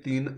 3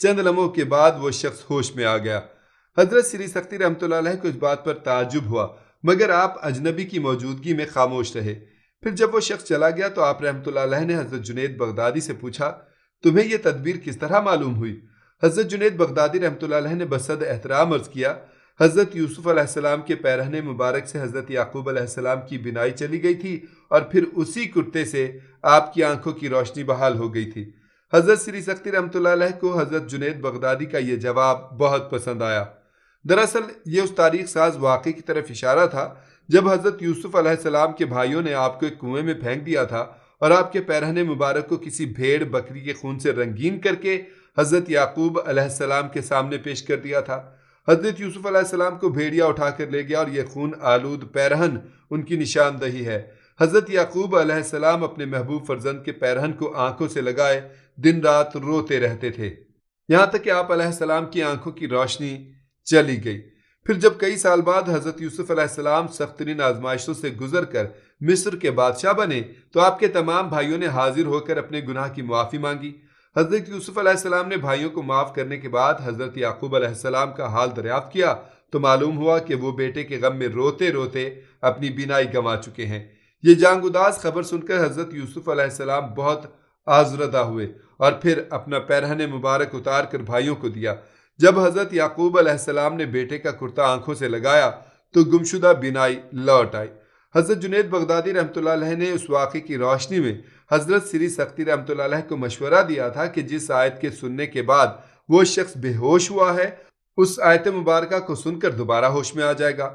چند لمحوں کے بعد وہ شخص ہوش میں آ گیا۔ حضرت سری سختی رحمۃ اللہ علیہ کو اس بات پر تعجب ہوا، مگر آپ اجنبی کی موجودگی میں خاموش رہے۔ پھر جب وہ شخص چلا گیا تو آپ رحمۃ اللہ علیہ نے حضرت جنید بغدادی سے پوچھا، تمہیں یہ تدبیر کس طرح معلوم ہوئی؟ حضرت جنید بغدادی رحمۃ اللہ علیہ نے بصد احترام عرض کیا، حضرت یوسف علیہ السلام کے پیرہن مبارک سے حضرت یعقوب علیہ السلام کی بینائی چلی گئی تھی اور پھر اسی کرتے سے آپ کی آنکھوں کی روشنی بحال ہو گئی تھی۔ حضرت سری سختی رحمۃ اللہ علیہ کو حضرت جنید بغدادی کا یہ جواب بہت پسند آیا۔ دراصل یہ اس تاریخ ساز واقعے کی طرف اشارہ تھا جب حضرت یوسف علیہ السلام کے بھائیوں نے آپ کو ایک کنویں میں پھینک دیا تھا اور آپ کے پیرہن مبارک کو کسی بھیڑ بکری کے خون سے رنگین کر کے حضرت یعقوب علیہ السلام کے سامنے پیش کر دیا تھا۔ حضرت یوسف علیہ السلام کو بھیڑیا اٹھا کر لے گیا اور یہ خون آلود پیرہن ان کی نشاندہی ہے۔ حضرت یعقوب علیہ السلام اپنے محبوب فرزند کے پیرہن کو آنکھوں سے لگائے دن رات روتے رہتے تھے، یہاں تک کہ آپ علیہ السلام کی آنکھوں کی روشنی چلی گئی۔ پھر جب کئی سال بعد حضرت یوسف علیہ السلام سخت ترین آزمائشوں سے گزر کر مصر کے بادشاہ بنے تو آپ کے تمام بھائیوں نے حاضر ہو کر اپنے گناہ کی معافی مانگی۔ حضرت یوسف علیہ السلام نے بھائیوں کو معاف کرنے کے بعد حضرت یعقوب علیہ السلام کا حال دریافت کیا تو معلوم ہوا کہ وہ بیٹے کے غم میں روتے روتے اپنی بینائی گنوا چکے ہیں۔ یہ جان گداز خبر سن کر حضرت یوسف علیہ السلام بہت آزردہ ہوئے اور پھر اپنا پیرہن مبارک اتار کر بھائیوں کو دیا۔ جب حضرت یعقوب علیہ السلام نے بیٹے کا کرتا آنکھوں سے لگایا تو گمشدہ بینائی لوٹ آئی۔ حضرت جنید بغدادی رحمۃ اللہ علیہ نے اس واقعے کی روشنی میں حضرت سری سختی رحمۃ اللہ علیہ کو مشورہ دیا تھا کہ جس آیت کے سننے کے بعد وہ شخص بے ہوش ہوا ہے اس آیت مبارکہ کو سن کر دوبارہ ہوش میں آ جائے گا۔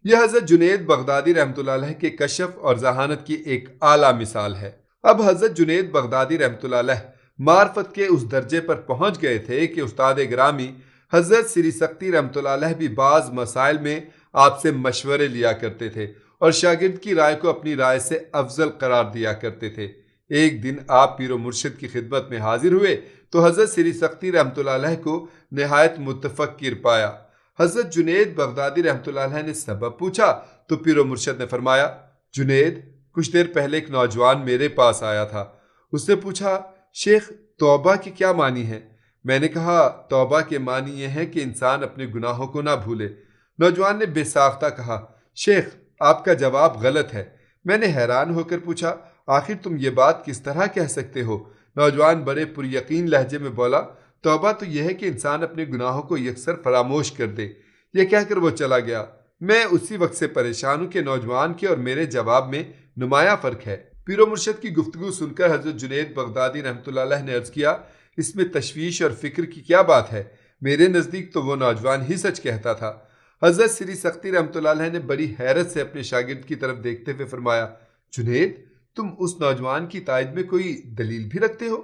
یہ حضرت جنید بغدادی رحمۃ اللہ علیہ کے کشف اور ذہانت کی ایک اعلیٰ مثال ہے۔ اب حضرت جنید بغدادی رحمۃ اللہ علیہ معرفت کے اس درجے پر پہنچ گئے تھے کہ استاد گرامی حضرت سری سختی رحمۃ اللہ علیہ بھی بعض مسائل میں آپ سے مشورے لیا کرتے تھے اور شاگرد کی رائے کو اپنی رائے سے افضل قرار دیا کرتے تھے۔ ایک دن آپ پیر و مرشد کی خدمت میں حاضر ہوئے تو حضرت سری سختی رحمۃ اللہ علیہ کو نہایت متفکر پایا۔ حضرت جنید بغدادی رحمۃ اللہ علیہ نے سبب پوچھا تو پیر و مرشد نے فرمایا، جنید، کچھ دیر پہلے ایک نوجوان میرے پاس آیا تھا۔ اس نے پوچھا، شیخ توبہ کی کیا معنی ہے؟ میں نے کہا، توبہ کے معنی یہ ہے کہ انسان اپنے گناہوں کو نہ بھولے۔ نوجوان نے بے ساختہ کہا، شیخ آپ کا جواب غلط ہے۔ میں نے حیران ہو کر پوچھا، آخر تم یہ بات کس طرح کہہ سکتے ہو؟ نوجوان بڑے پر یقین لہجے میں بولا، توبہ تو یہ ہے کہ انسان اپنے گناہوں کو یکسر فراموش کر دے۔ یہ کہہ کر وہ چلا گیا۔ میں اسی وقت سے پریشان ہوں کہ نوجوان کے اور میرے جواب میں نمایاں فرق ہے۔ پیر و مرشد کی گفتگو سن کر حضرت جنید بغدادی رحمۃ اللہ علیہ نے عرض کیا، اس میں تشویش اور فکر کی کیا بات ہے؟ میرے نزدیک تو وہ نوجوان ہی سچ کہتا تھا۔ حضرت سری سختی رحمۃ اللہ علیہ نے بڑی حیرت سے اپنے شاگرد کی طرف دیکھتے ہوئے فرمایا، جنید، تم اس نوجوان کی تائید میں کوئی دلیل بھی رکھتے ہو؟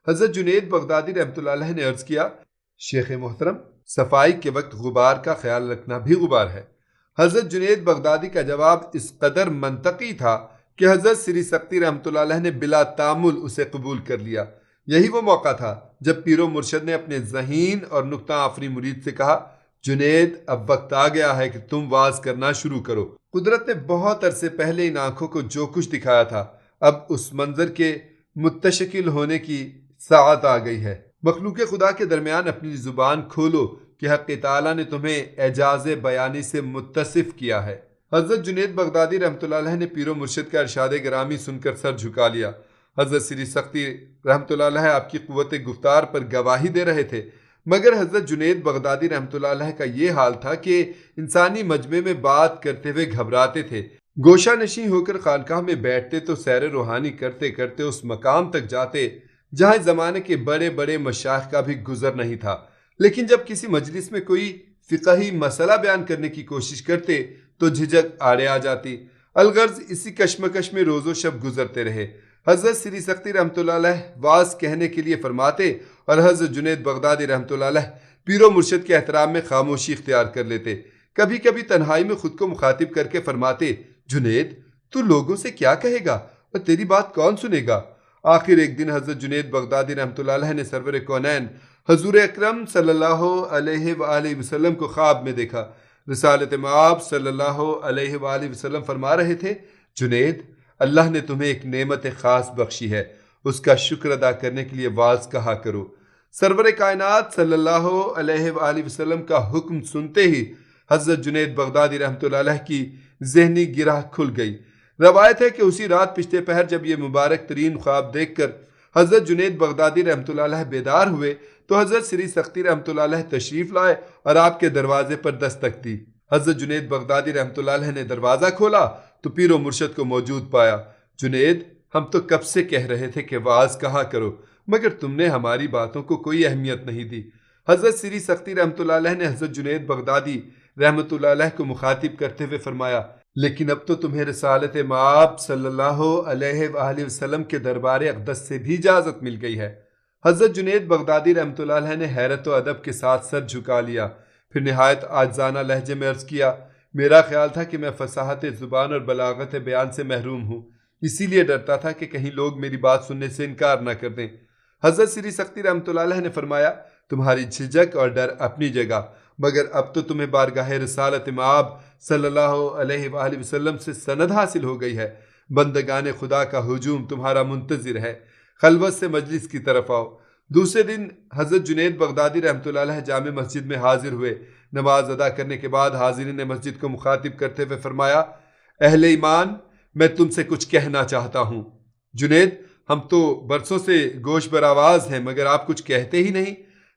حضرت جنید بغدادی رحمۃ اللہ علیہ نے عرض کیا، شیخ محترم، صفائی کے وقت غبار کا خیال رکھنا بھی غبار ہے۔ حضرت جنید بغدادی کا جواب اس قدر منطقی تھا کہ حضرت سری سختی رحمۃ اللہ علیہ نے بلا تامل اسے قبول کر لیا۔ یہی وہ موقع تھا جب پیر و مرشد نے اپنے ذہین اور نکتہ آفری مرید سے کہا، جنید، اب وقت آ گیا ہے کہ تم واز کرنا شروع کرو۔ قدرت نے بہت عرصے پہلے ان آنکھوں کو جو کچھ دکھایا تھا، اب اس منظر کے متشکل ہونے کی ساعت آ گئی ہے۔ مخلوق خدا کے درمیان اپنی زبان کھولو کہ حق تعالیٰ نے تمہیں اعجاز بیانی سے متصف کیا ہے۔ حضرت جنید بغدادی رحمۃ اللہ علیہ نے پیر و مرشد کا ارشاد گرامی سن کر سر جھکا لیا۔ حضرت سری سختی رحمۃ اللہ علیہ آپ کی قوت گفتار پر گواہی دے رہے تھے، مگر حضرت جنید بغدادی رحمۃ اللہ علیہ کا یہ حال تھا کہ انسانی مجمع میں بات کرتے ہوئے گھبراتے تھے۔ گوشہ نشیں ہو کر خانقاہ میں بیٹھتے تو سیر روحانی کرتے کرتے اس مقام تک جاتے جہاں زمانے کے بڑے بڑے مشائخ کا بھی گزر نہیں تھا، لیکن جب کسی مجلس میں کوئی فقہی مسئلہ بیان کرنے کی کوشش کرتے تو جھجک آڑے آ جاتی۔ الغرض اسی کشمکش میں روز و شب گزرتے رہے۔ حضرت سری سختی رحمۃ اللہ علیہ واز کہنے کے لیے فرماتے اور حضرت جنید بغدادی رحمۃ اللہ علیہ پیر و مرشد کے احترام میں خاموشی اختیار کر لیتے۔ کبھی کبھی تنہائی میں خود کو مخاطب کر کے فرماتے، جنید، تو لوگوں سے کیا کہے گا اور تیری بات کون سنے گا؟ آخر ایک دن حضرت جنید بغدادی رحمۃ اللہ علیہ نے سرور کونین حضور اکرم صلی اللہ علیہ وآلہ وسلم کو خواب میں دیکھا۔ رسالت مآب صلی اللہ علیہ وآلہ وسلم فرما رہے تھے، جنید، اللہ نے تمہیں ایک نعمت خاص بخشی ہے، اس کا شکر ادا کرنے کے لیے واز کہا کرو۔ سرور کائنات صلی اللہ علیہ وآلہ وسلم کا حکم سنتے ہی حضرت جنید بغدادی رحمۃ اللہ علیہ کی ذہنی گرہ کھل گئی۔ روایت ہے کہ اسی رات پشتے پہر جب یہ مبارک ترین خواب دیکھ کر حضرت جنید بغدادی رحمۃ اللہ علیہ بیدار ہوئے تو حضرت سری سختی رحمۃ اللہ علیہ تشریف لائے اور آپ کے دروازے پر دستک دی۔ حضرت جنید بغدادی رحمۃ اللہ علیہ نے دروازہ کھولا تو پیر و مرشد کو موجود پایا۔ جنید، ہم تو کب سے کہہ رہے تھے کہ واز کہا کرو، مگر تم نے ہماری باتوں کو کوئی اہمیت نہیں دی۔ حضرت سری سختی رحمۃ اللہ علیہ نے حضرت جنید بغدادی رحمۃ اللہ علیہ کو مخاطب کرتے ہوئے فرمایا، لیکن اب تو تمہیں رسالت مآب صلی اللہ علیہ وآلہ وسلم کے دربار اقدس سے بھی اجازت مل گئی ہے۔ حضرت جنید بغدادی رحمۃ اللہ علیہ نے حیرت و ادب کے ساتھ سر جھکا لیا، پھر نہایت عاجزانہ لہجے میں عرض کیا، میرا خیال تھا کہ میں فصاحت زبان اور بلاغت بیان سے محروم ہوں، اسی لیے ڈرتا تھا کہ کہیں لوگ میری بات سننے سے انکار نہ کر دیں۔ حضرت سری سختی رحمۃ اللہ علیہ نے فرمایا، تمہاری جھجک اور ڈر اپنی جگہ، مگر اب تو تمہیں بارگاہ رسالت مآب صلی اللہ علیہ وآلہ وسلم سے سند حاصل ہو گئی ہے۔ بندگان خدا کا ہجوم تمہارا منتظر ہے، خلوت سے مجلس کی طرف آؤ۔ دوسرے دن حضرت جنید بغدادی رحمۃ اللہ علیہ جامع مسجد میں حاضر ہوئے۔ نماز ادا کرنے کے بعد حاضرین نے مسجد کو مخاطب کرتے ہوئے فرمایا، اہل ایمان، میں تم سے کچھ کہنا چاہتا ہوں۔ جنید، ہم تو برسوں سے گوش بر آواز ہیں مگر آپ کچھ کہتے ہی نہیں۔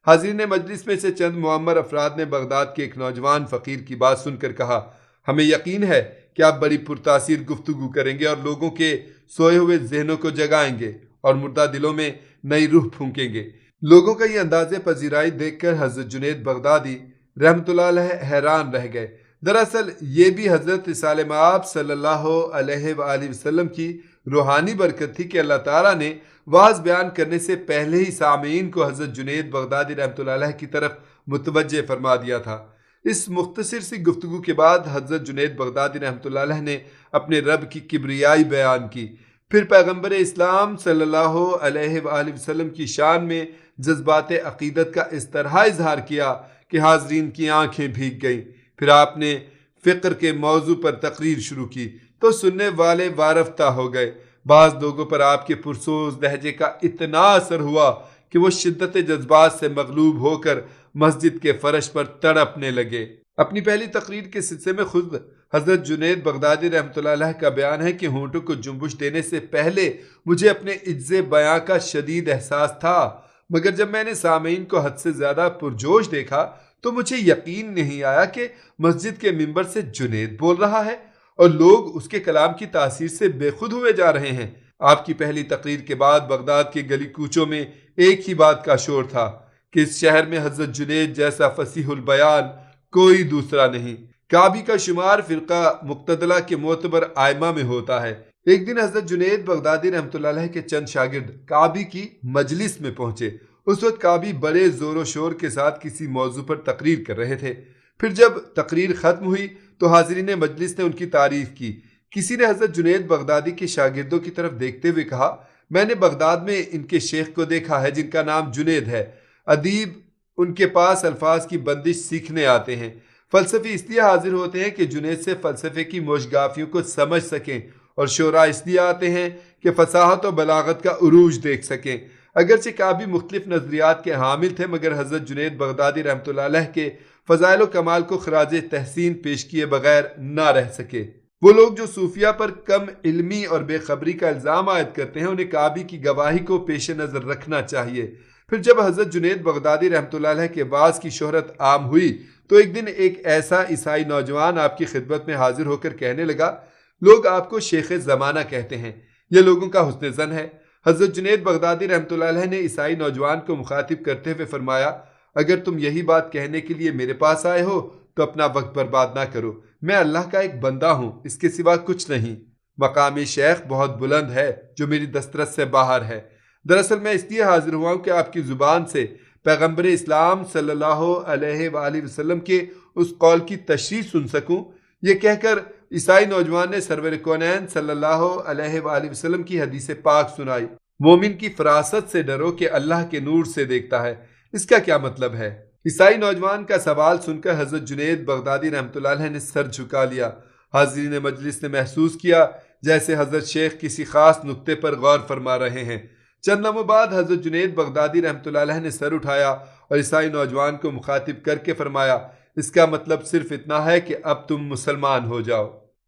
حاضرین مجلس میں سے چند معمر افراد نے بغداد کے ایک نوجوان فقیر کی بات سن کر کہا، ہمیں یقین ہے کہ آپ بڑی پرتاثیر گفتگو کریں گے اور لوگوں کے سوئے ہوئے ذہنوں کو جگائیں گے اور مردہ دلوں میں نئی روح پھونکیں گے۔ لوگوں کا یہ انداز پذیرائی دیکھ کر حضرت جنید بغدادی رحمۃ اللہ علیہ حیران رہ گئے۔ دراصل یہ بھی حضرت رسالہ مآب صلی اللہ علیہ وآلہ وسلم کی روحانی برکت تھی کہ اللہ تعالیٰ نے واعظ بیان کرنے سے پہلے ہی سامعین کو حضرت جنید بغدادی رحمۃ اللہ علیہ کی طرف متوجہ فرما دیا تھا۔ اس مختصر سی گفتگو کے بعد حضرت جنید بغدادی رحمۃ اللہ علیہ نے اپنے رب کی کبریائی بیان کی، پھر پیغمبر اسلام صلی اللہ علیہ وآلہ وسلم کی شان میں جذبات عقیدت کا اس طرح اظہار کیا کہ حاضرین کی آنکھیں بھیگ گئیں۔ پھر آپ نے فقر کے موضوع پر تقریر شروع کی تو سننے والے وارفتہ ہو گئے۔ بعض لوگوں پر آپ کے پرسوز لہجے کا اتنا اثر ہوا کہ وہ شدت جذبات سے مغلوب ہو کر مسجد کے فرش پر تڑپنے لگے۔ اپنی پہلی تقریر کے سلسلے میں خود حضرت جنید بغدادی رحمۃ اللہ علیہ کا بیان ہے کہ ہونٹوں کو جنبش دینے سے پہلے مجھے اپنے عجز بیاں کا شدید احساس تھا، مگر جب میں نے سامعین کو حد سے زیادہ پرجوش دیکھا تو مجھے یقین نہیں آیا کہ مسجد کے منبر سے جنید بول رہا ہے اور لوگ اس کے کلام کی تاثیر سے بے خود ہوئے جا رہے ہیں۔ آپ کی پہلی تقریر کے بعد بغداد کے گلی کوچوں میں ایک ہی بات کا شور تھا کہ اس شہر میں حضرت جنید جیسا فصیح البیان کوئی دوسرا نہیں۔ کعبی کا شمار فرقہ مقتدلہ کے معتبر ائمہ میں ہوتا ہے۔ ایک دن حضرت جنید بغدادی رحمۃ اللہ علیہ کے چند شاگرد کعبی کی مجلس میں پہنچے۔ اس وقت کعبی بڑے زور و شور کے ساتھ کسی موضوع پر تقریر کر رہے تھے۔ پھر جب تقریر ختم ہوئی تو حاضرین مجلس نے ان کی تعریف کی۔ کسی نے حضرت جنید بغدادی کے شاگردوں کی طرف دیکھتے ہوئے کہا، میں نے بغداد میں ان کے شیخ کو دیکھا ہے جن کا نام جنید ہے۔ ادیب ان کے پاس الفاظ کی بندش سیکھنے آتے ہیں، فلسفی اس لیے حاضر ہوتے ہیں کہ جنید سے فلسفے کی موشگافیوں کو سمجھ سکیں، اور شعراء اس لیے آتے ہیں کہ فصاحت و بلاغت کا عروج دیکھ سکیں۔ اگرچہ کعبی مختلف نظریات کے حامل تھے مگر حضرت جنید بغدادی رحمۃ اللہ علیہ کے فضائل و کمال کو خراج تحسین پیش کیے بغیر نہ رہ سکے۔ وہ لوگ جو صوفیہ پر کم علمی اور بے خبری کا الزام عائد کرتے ہیں انہیں کعبی کی گواہی کو پیش نظر رکھنا چاہیے۔ پھر جب حضرت جنید بغدادی رحمۃ اللہ علیہ کے واعظ کی شہرت عام ہوئی تو ایک دن ایک ایسا عیسائی نوجوان آپ کی خدمت میں حاضر ہو کر کہنے لگا، لوگ آپ کو شیخ زمانہ کہتے ہیں، یہ لوگوں کا حسن ظن ہے۔ حضرت جنید بغدادی رحمۃ اللہ علیہ نے عیسائی نوجوان کو مخاطب کرتے ہوئے فرمایا، اگر تم یہی بات کہنے کے لیے میرے پاس آئے ہو تو اپنا وقت برباد نہ کرو، میں اللہ کا ایک بندہ ہوں، اس کے سوا کچھ نہیں۔ مقامی شیخ بہت بلند ہے جو میری دسترس سے باہر ہے۔ دراصل میں اس لیے حاضر ہوا ہوں کہ آپ کی زبان سے پیغمبر اسلام صلی اللہ علیہ وآلہ وسلم کے اس قول کی تشریح سن سکوں۔ یہ کہہ کر عیسائی نوجوان نے سرور کونین صلی اللہ علیہ وآلہ وسلم کی حدیث پاک سنائی، مومن کی فراست سے ڈرو کہ اللہ کے نور سے دیکھتا ہے۔ اس کا کیا مطلب ہے؟ عیسائی نوجوان کا سوال سن کر حضرت جنید بغدادی رحمۃ اللہ علیہ نے سر جھکا لیا۔ حاضرین مجلس نے محسوس کیا جیسے حضرت شیخ کسی خاص نقطے پر غور فرما رہے ہیں۔ چند لمحوں بعد حضرت جنید بغدادی رحمۃ اللہ علیہ نے سر اٹھایا اور عیسائی نوجوان کو مخاطب کر کے فرمایا، اس کا مطلب صرف اتنا ہے کہ اب تم مسلمان ہو جاؤ۔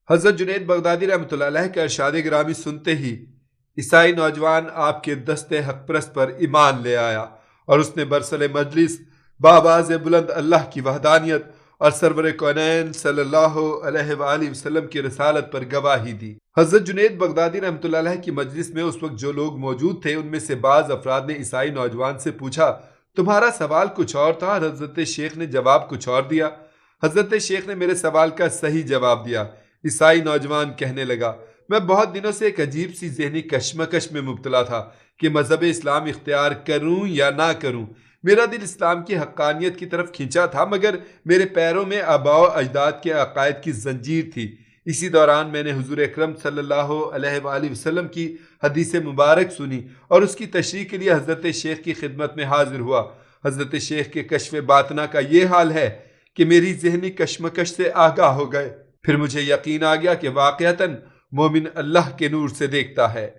حضرت جنید بغدادی رحمۃ اللہ علیہ کا ارشاد گرامی سنتے ہی عیسائی نوجوان آپ کے دست حق پرست پر ایمان لے آیا اور اس نے برسر مجلس بآواز بلند اللہ کی وحدانیت اور سرور کونین صلی اللہ علیہ وآلہ وسلم کی رسالت پر گواہی دی۔ حضرت جنید بغدادی رحمۃ اللہ علیہ کی مجلس میں اس وقت جو لوگ موجود تھے ان میں سے بعض افراد نے عیسائی نوجوان سے پوچھا، تمہارا سوال کچھ اور تھا اور حضرت شیخ نے جواب کچھ اور دیا۔ حضرت شیخ نے میرے سوال کا صحیح جواب دیا۔ عیسائی نوجوان کہنے لگا، میں بہت دنوں سے ایک عجیب سی ذہنی کشمکش میں مبتلا تھا کہ مذہب اسلام اختیار کروں یا نہ کروں۔ میرا دل اسلام کی حقانیت کی طرف کھینچا تھا، مگر میرے پیروں میں آباء و اجداد کے عقائد کی زنجیر تھی۔ اسی دوران میں نے حضور اکرم صلی اللہ علیہ وآلہ وسلم کی حدیث مبارک سنی اور اس کی تشریح کے لیے حضرت شیخ کی خدمت میں حاضر ہوا۔ حضرت شیخ کے کشف باطنہ کا یہ حال ہے کہ میری ذہنی کشمکش سے آگاہ ہو گئے۔ پھر مجھے یقین آ گیا کہ واقعتاً مومن اللہ کے نور سے دیکھتا ہے۔